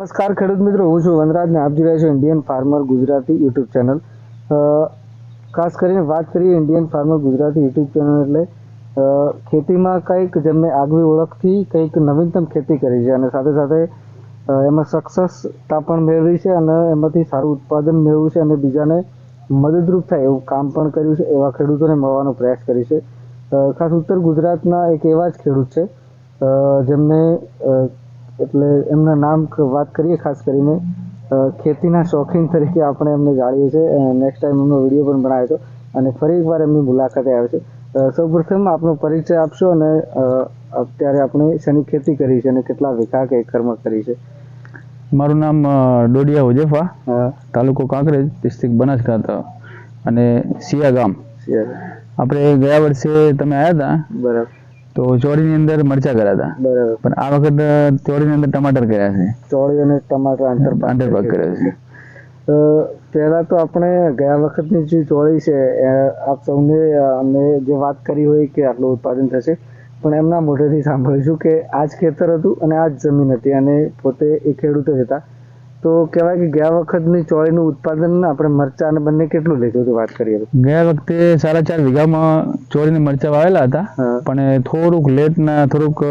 નમસ્કાર ખેડૂત મિત્રો, હું છું વનરાજ ને આપ જોઈ રહ્યા છો Indian farmer Gujarati YouTube channel. ખાસ કરીને વાત કરીએ Indian farmer Gujarati YouTube channel એટલે ખેતીમાં કંઈક જેમને આગવી ઓળખથી કંઈક નવીનતમ ખેતી કરી છે અને સાથે સાથે એમાં સક્સેસતા પણ મેળવી છે અને એમાંથી સારું ઉત્પાદન મેળવ્યું છે અને બીજાને મદદરૂપ થાય એવું કામ પણ કર્યું છે. એવા ખેડૂતોને મળવાનો પ્રયાસ કરી છે. ખાસ ઉત્તર ગુજરાતના એક એવા જ ખેડૂત છે જેમને એટલે એમના નામ વાત કરીએ ખાસ કરીને ખેતીના શોખીન તરીકે આપણે એમને જાણીએ છીએ. નેક્સ્ટ ટાઈમ એમનો વિડીયો પણ બનાવ્યો હતો અને ફરી એકવાર એમની મુલાકાતે આવે છે. સૌપ્રથમ આપનો પરિચય આપશો અને અત્યારે આપણે શેની ખેતી કરી છે અને કેટલા વીઘા કે એકરમાં કરી છે? મારું નામ ડોડિયા હુજેફા, તાલુકો કાંકરેજ, ડિસ્ટ્રિક્ટ બનાસકાંઠા અને સિયા ગામ. આપણે ગયા વર્ષે તમે આવ્યા હતા, બરાબર, તો ચોળીની અંદર મરચા કર્યા હતા, બરાબર, પણ આ વખત ચોળીની અંદર ટમાટર કર્યા છે. ચોળી અને ટમાટર આંતરપાક કર્યા છે. પહેલા તો આપણે ગયા વખતની જે ચોળી છે આપ સૌને અમે જે વાત કરી હોય કે આટલું ઉત્પાદન થશે, પણ એમના મોઢેથી સાંભળીશું કે આ જ ખેતર હતું અને આ જ જમીન હતી અને પોતે એ ખેડૂત જ હતા. તો કહેવાય કે ગયા વખતની ચોળીનું ઉત્પાદન આપણે મરચા અને બંને કેટલું લીધું હતું વાત કરીએ તો? ગયા વખતે 4.5 વીઘામાં ચોળીની મરચા વાવેલા હતા, પણ થોડુંક લેટના થોડુંક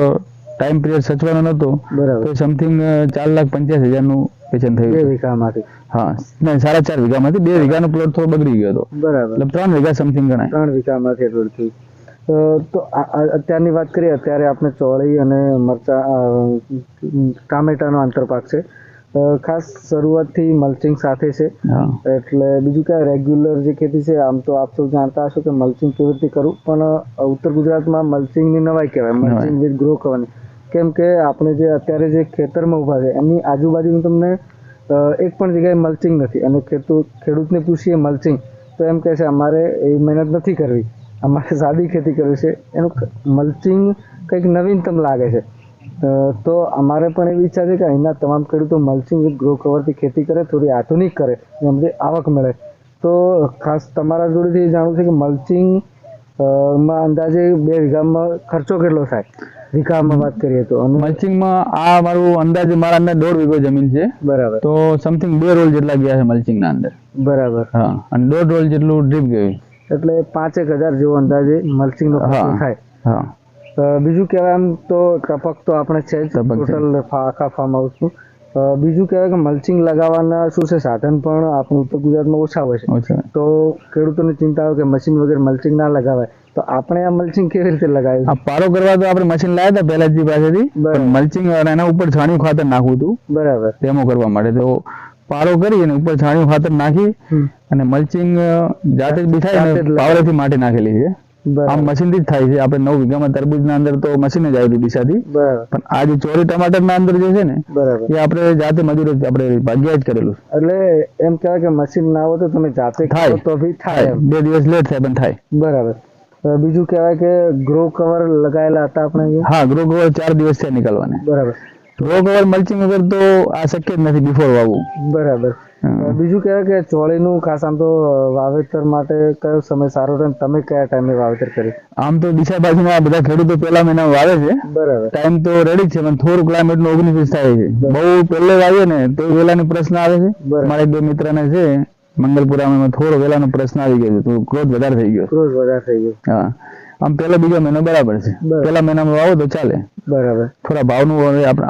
ટાઈમ પિરિયડ સચવાનો નહોતો, તો સમથિંગ 4,85,000નું વેચાણ થયું. 2 વીઘામાંથી? હા, નહીં, 4.5 વીઘામાંથી 2 વીઘાનો પ્લોટ થોડો બગડી ગયો હતો. બરાબર, એટલે 3 વીઘા સમથિંગ ગણાય. 3 વીઘામાંથી એટલું થયું. તો અત્યારની વાત કરીએ, અત્યારે આપણે ચોળી અને મરચા ટામેટાનો આંતરપાક છે. ખાસ શરૂઆતથી મલ્ચિંગ સાથે છે, એટલે બીજું ક્યાં રેગ્યુલર જે ખેતી છે, આમ તો આપ સૌ જાણતા હશો કે મલ્ચિંગ કેવી રીતે કરવું, પણ ઉત્તર ગુજરાતમાં મલ્ચિંગની નવાઈ કહેવાય, મલ્ચિંગ વિથ ગ્રો કરવાની. કેમ કે આપણે જે અત્યારે જે ખેતરમાં ઊભા છે એમની આજુબાજુ તમને એક પણ જગ્યાએ મલ્ચિંગ નથી અને ખેડૂતને પૂછીએ મલ્ચિંગ તો એમ કહે છે અમારે એ મહેનત નથી કરવી, અમારે સાદી ખેતી કરવી છે. એનું મલ્ચિંગ કંઈક નવીનતમ લાગે છે. તો અમારે પણ એવી ઈચ્છા છે કે અહીંના તમામ ખેડૂતો મલ્ચિંગ વિથ ગ્રો કવરથી ખેતી કરે, થોડી આધુનિક કરે, એમથી આવક મળે. તો ખાસ તમારા જોડેથી જાણવું છે કે મલ્ચિંગ માં અંદાજે 2 વીઘામાં ખર્ચો કેટલો થાય વીઘામાં વાત કરીએ તો? અને મલ્ચિંગમાં આ મારું અંદાજે મારા અંદર 1.5 વીઘો જમીન છે. બરાબર, તો સમથિંગ 2 રોલ જેટલા ગયા છે મલ્ચિંગના અંદર. બરાબર, હા, અને 1.5 રોલ જેટલું ડ્રીપ ગયું, એટલે 5,000 જેવો અંદાજે મલ્ચિંગનો ખર્ચો થાય. હા, બીજું કહેવાય આમ તો ટપક તો આપણે છે જ ટોટલ આખા ફાર્મ હાઉસનું. બીજું કહેવાય કે મલ્ચિંગ લગાવવાના શું છે સાધન પણ આપણે ઉત્તર ગુજરાતમાં ઓછા હોય છે, તો ખેડૂતોને ચિંતા હોય કે મશીન વગર મલ્ચિંગ ના લગાવાય. તો આપણે આ મલ્ચિંગ કેવી રીતે લગાવ્યું? આ પારો કરવા તો આપણે મશીન લાવ્યા હતા પહેલાજી પાસેથી, મલ્ચિંગ એના ઉપર છાણિયું ખાતર નાખવું હતું. બરાબર, ડેમો કરવા માટે. તો પારો કરી અને ઉપર છાણિયું ખાતર નાખી અને મલ્ચિંગ જાતે જ બિછાઈને પાવરેથી માટી નાખેલી છે. આમ મશીનથી જ થાય છે. આપણે 9 વીઘામાં તરબૂચના અંદર તો મશીન જ આવ્યું દિશાથી, પણ આ જે ચોળી ટમાટરના અંદર જે છે ને એ આપણે જાતે મજૂરી આપણે ભાગ્યા જ કરેલું. એટલે એમ કહેવાય કે મશીન ના હોય તો તમે જાતે થાય તો બી થાય, 2 દિવસ લેટ થાય પણ થાય. બરાબર. બીજું કહેવાય કે ગ્રો કવર લગાવેલા હતા આપણે? હા, ગ્રો કવર 4 દિવસ થયા નીકળવાના. બરાબર. ગ્રો કવર મલ્ચિંગ વગર તો આ શક્ય જ નથી બિફોર વાવવું. બરાબર. બીજું કહેવાય કે ચોળીનું ખાસ આમ તો વાવેતર માટે કયો સમય સારો રહે? તમે કયા ટાઈમે વાવેતર કરી? આમ તો ડીસા બાજુમાં બધા ખેડૂતો પહેલા મહિનામાં વાવે છે. બરાબર, ટાઈમ તો રેડી છે, પણ થોડું ક્લાઇમેટનું 19-20 થાય છે. બહુ પહેલે વાવીએ ને તો વેલાનો પ્રશ્ન આવે છે. મારા 2 મિત્રને છે મંગલપુરામાં, થોડો વેલાનો પ્રશ્ન આવી ગયો છે, ગ્રોથ વધારે થઈ ગયો. હા, આમ પહેલો બીજો મહિનો બરાબર છે. પહેલા મહિનામાં વાવો તો ચાલે. બરાબર. થોડા ભાવનું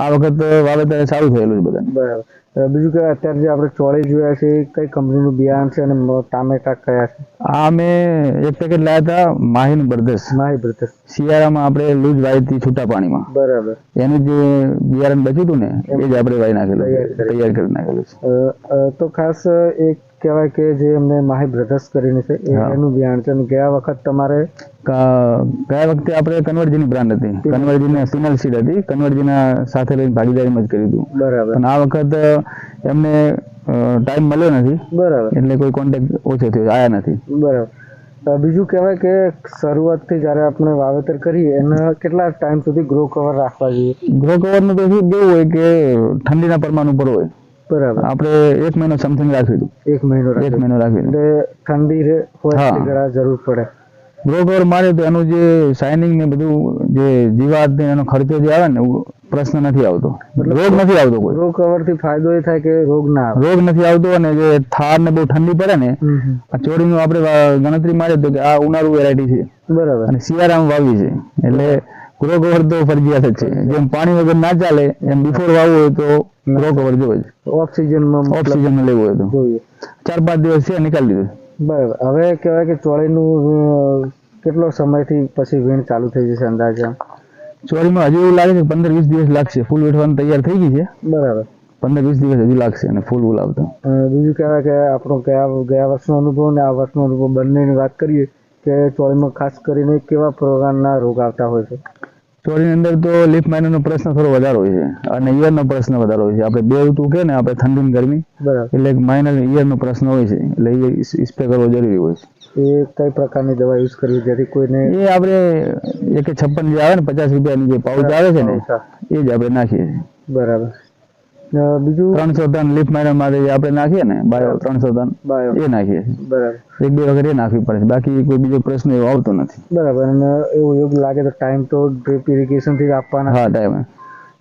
આ વખત વાવેતર સારું થયેલું છે બધા. બરાબર. બીજું કે અત્યારે જે આપણે ચોળી જોયા છે કઈ કંપનીનું બિયારણ છે અને ટામેટા કયા છે? આ મેં 1 પેકેટ લાવ્યા હતા માહીનું બ્રધર્સ. શિયાળામાં આપણે લૂજ વાવી હતી છૂટા પાણીમાં. બરાબર. એનું જે બિયારણ બચ્યું હતું ને એ જ આપણે વાવી નાખેલું, તૈયાર કરી નાખેલું છે. તો ખાસ એક કહેવાય કે જે અમને માહી બ્રધર્સ કરીને છે એનું બિયારણ છે. અને ગયા વખતે આપણે કન્વર્જીની બ્રાન્ડ હતી, કન્વર્જીની ફિનલ સીડ હતી, કન્વર્જીના સાથે લઈને ભાગીદારીમાં જ કર્યું હતું. બરાબર. પણ આ વખત એમને ટાઈમ મળ્યો નથી. બરાબર. એટલે કોઈ કોન્ટેક્ટ ઓછો થયો, આયા નથી. બરાબર. બીજું કહેવાય કે શરૂઆતથી જ્યારે આપણે વાવેતર કરીએ એના કેટલા ટાઈમ સુધી ગ્રો કવર રાખવા જોઈએ? ગ્રો કવરનું તો શું કેવું હોય કે ઠંડીના પ્રમાણ ઉપર હોય. બરાબર. આપણે 1 મહિનો સમથિંગ રાખ્યું હતું. 1 મહિનો રાખ્યું એટલે ઠંડી હોય જરૂર પડે. ગ્રો કવર મારે તો એનું જે શાઇનિંગ ને બધું જે જીવાત ને એનો ખર્ચો જે આવે ને પ્રશ્ન નથી આવતો, રોગ નથી આવતો કોઈ. ગ્રો કવર થી ફાયદો એ થાય કે રોગ ના આવે. રોગ નથી આવતો. અને જે થાર ને બહુ ઠંડી પડે ને, આ ચોળીનું આપણે ગણતરી મારીએ તો કે આ ઉનાળુ વેરાયટી છે, બરાબર, અને શિયાળામાં વાવી છે, એટલે ગ્રો કવર તો ફરજિયાત જ છે. જેમ પાણી વગર ના ચાલે એમ બિફોર વાવવું હોય તો ગ્રો કવર જોઈએ જ. ઓક્સિજન લેવું હોય તો જોઈએ. 4-5 દિવસ છે નીકાળી દીધું. બરાબર. હવે કહેવાય કે ચોળીનું કેટલો સમયથી પછી વીણ ચાલુ થઈ જશે અંદાજે? ચોળીમાં હજુ એવું લાગે છે 15-20 દિવસ લાગશે. ફૂલ વેઠવાનું તૈયાર થઈ ગઈ છે. બરાબર. 15-20 દિવસ હજુ લાગશે અને ફૂલ આવતા. બીજું કહેવાય કે આપણો ગયા વર્ષનો અનુભવ ને આ વર્ષનો અનુભવ બંનેની વાત કરીએ કે ચોળીમાં ખાસ કરીને કેવા પ્રકારના રોગ આવતા હોય છે? ચોળીની અંદર તો લીફ માઇનરનો પ્રશ્ન થોડો વધારે હોય છે અને ઈયરનો પ્રશ્ન વધારે હોય છે. આપણે બે ઋતુ કે ને, આપણે ઠંડી ને ગરમી, એટલે માઇનર ઈયરનો પ્રશ્ન હોય છે, એટલે એ સ્પ્રે કરવો જરૂરી હોય છે. એ કઈ પ્રકારની દવા યુઝ કરવી જેથી કોઈને? એ આપણે 156 જે આવે ને 50 રૂપિયાની જે પાઉચ આવે છે ને, એ જ આપણે નાખીએ છીએ. બરાબર. બીજું 303 લીફ માઇનર માટે આપણે નાખીએ ને, બાયો 303 એ નાખીએ છીએ. બરાબર. 1-2 વખત એ નાખવી પડે છે, બાકી કોઈ બીજો પ્રશ્ન એવો આવતો નથી. બરાબર. અને એવું યોગ્ય લાગે તો ટાઈમ તો ડ્રીપ ઇરિગેશન થી આપવાના? હા, ટાઈમ.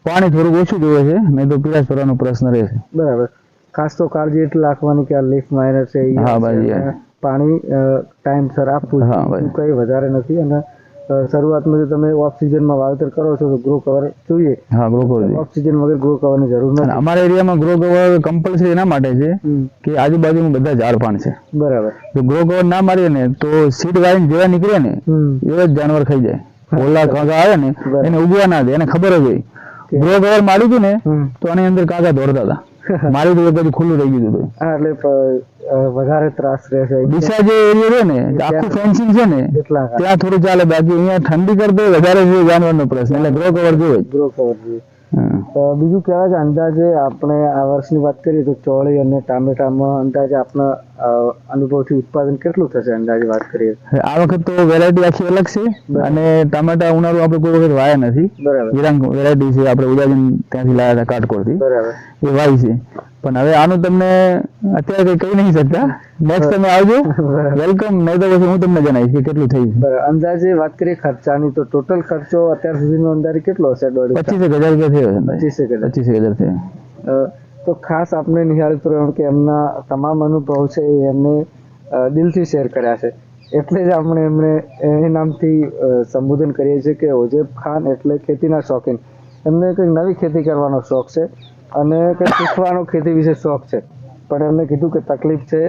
પાણી થોડુંક ઓછું જોવે છે, નહીં તો પીળાશ પડવાનો પ્રશ્ન રહેશે. બરાબર. ખાસ તો કાળજી એટલી રાખવાની કે આ લીફ માઇનર છે, પાણી ટાઈમસર આપવું, કઈ વધારે નથી. અને શરૂઆતમાં જો તમે ઓક્સિજનમાં વાવેતર કરો છો તો ગ્રો કવર જોઈએ. હા, ગ્રો કવર જોઈએ. ઓક્સિજન વગર ગ્રો કવરની જરૂર નથી. અમારા એરિયામાં ગ્રો કવર કમ્પલસરી એના માટે છે કે આજુબાજુમાં બધા ઝાડ પાન છે. બરાબર. જો ગ્રો કવર ના મારીએ ને તો સીડ વાઈન જેવા નીકળે ને એવા જ જાનવર ખાઈ જાય. ઓલા કાંગા આવે ને એને ઉગવા ના દે, એને ખબર જ હોય. ગ્રો કવર માર્યું હતું ને તો આની અંદર કાંગા દોડતા હતા. મારી તો બધું ખુલ્લું રહી ગયું હતું. હા, એટલે વધારે ત્રાસ રહેશે. ડીસા જે એરિયા છે ને, આખું ફેન્સિંગ છે ને, ત્યાં થોડું ચાલે, બાકી અહીંયા ઠંડી કરતો વધારે છે જાનવરનો પ્રશ્ન, એટલે ગ્રો કવર જોઈએ. ગ્રો કવર જોઈએ. બીજું કહેવાય કે અંદાજે આપણે આ વર્ષની વાત કરીએ તો ચોળી અને ટામેટામાં અંદાજે આપણા અનુભવથી ઉત્પાદન કેટલું થશે અંદાજે વાત કરીએ? આ વખત તો વેરાયટી આખી અલગ છે અને ટામેટા ઉનાળુ આપણે કોઈ વખત વાયા નથી. બરાબર. વિરાંગ વેરાયટી છે, આપણે ઉદાજન ત્યાંથી લાવ્યા હતા કાટકોડથી. બરાબર. એ વાય છે, પણ હવે આનું તમને અત્યારે કઈ કહી નહીં શકતા. નેક્સ્ટ તમે આવજો, વેલકમ. નહીં તો પછી હું તમને જણાવીશ કે કેટલું થયું. બરાબર. અંદાજે વાત કરીએ ખર્ચાની તો ટોટલ ખર્ચો અત્યાર સુધીનો અંદાજે કેટલો હશે? 25,000 રૂપિયા થયો છે. 25,000 થયો. તો ખાસ આપણે નિહાળી પ્રમાણે કે એમના તમામ અનુભવ છે એ એમને દિલથી શેર કર્યા છે, એટલે જ આપણે એમને એ નામથી સંબોધન કરીએ છીએ કે ઓજેબ ખાન એટલે ખેતીના શોખીન. એમને કંઈક નવી ખેતી કરવાનો શોખ છે અને કંઈક શીખવાનો ખેતી વિશે શોખ છે, પણ એમને કીધું કે તકલીફ છે,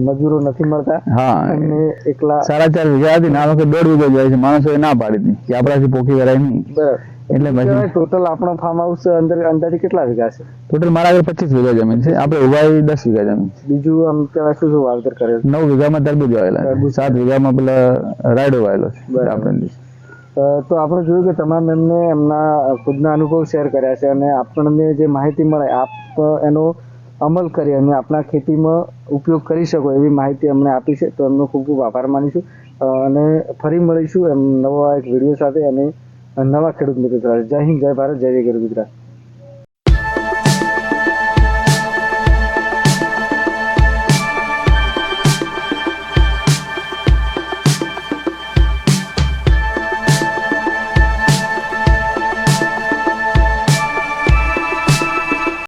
મજૂરો નથી મળતા. હા, એમને એકલા 4.5 વીઘા હતી ને, આ વખત 1.5 વીઘા જાય છે. માણસોએ ના પાડી હતી કે આપણાથી પોકી કરાય નહીં. બરાબર. એટલે પછી ટોટલ આપણો ફાર્મ હાઉસ અંદર અંદાજે કેટલા વીઘા છે? ટોટલ મારા આગળ 25 વીઘા જમીન છે. આપણે ઉભાઈ 10 વીઘા જમીન. બીજું આમ કહેવાય શું શું વાવેતર કરેલું? 9 વીઘામાં તરબૂચ વાવેલા, 7 વીઘામાં પેલા રાયડો વાવેલો છે. આપણે તો આપણે જોયું કે તમામ એમને એમના ખુદના અનુભવ શેર કર્યા છે અને આપણને જે માહિતી મળે આપ એનો અમલ કરી અને આપણા ખેતીમાં ઉપયોગ કરી શકો એવી માહિતી અમને આપી છે, તો એમનો ખૂબ ખૂબ આભાર માનીશું. અને ફરી મળીશું એમ નવા એક વિડીયો સાથે અને નવા ખેડૂત મિત્રો સાથે. જય હિન્દ, જય ભારત, જય જય ખેડૂત ગુજરાત.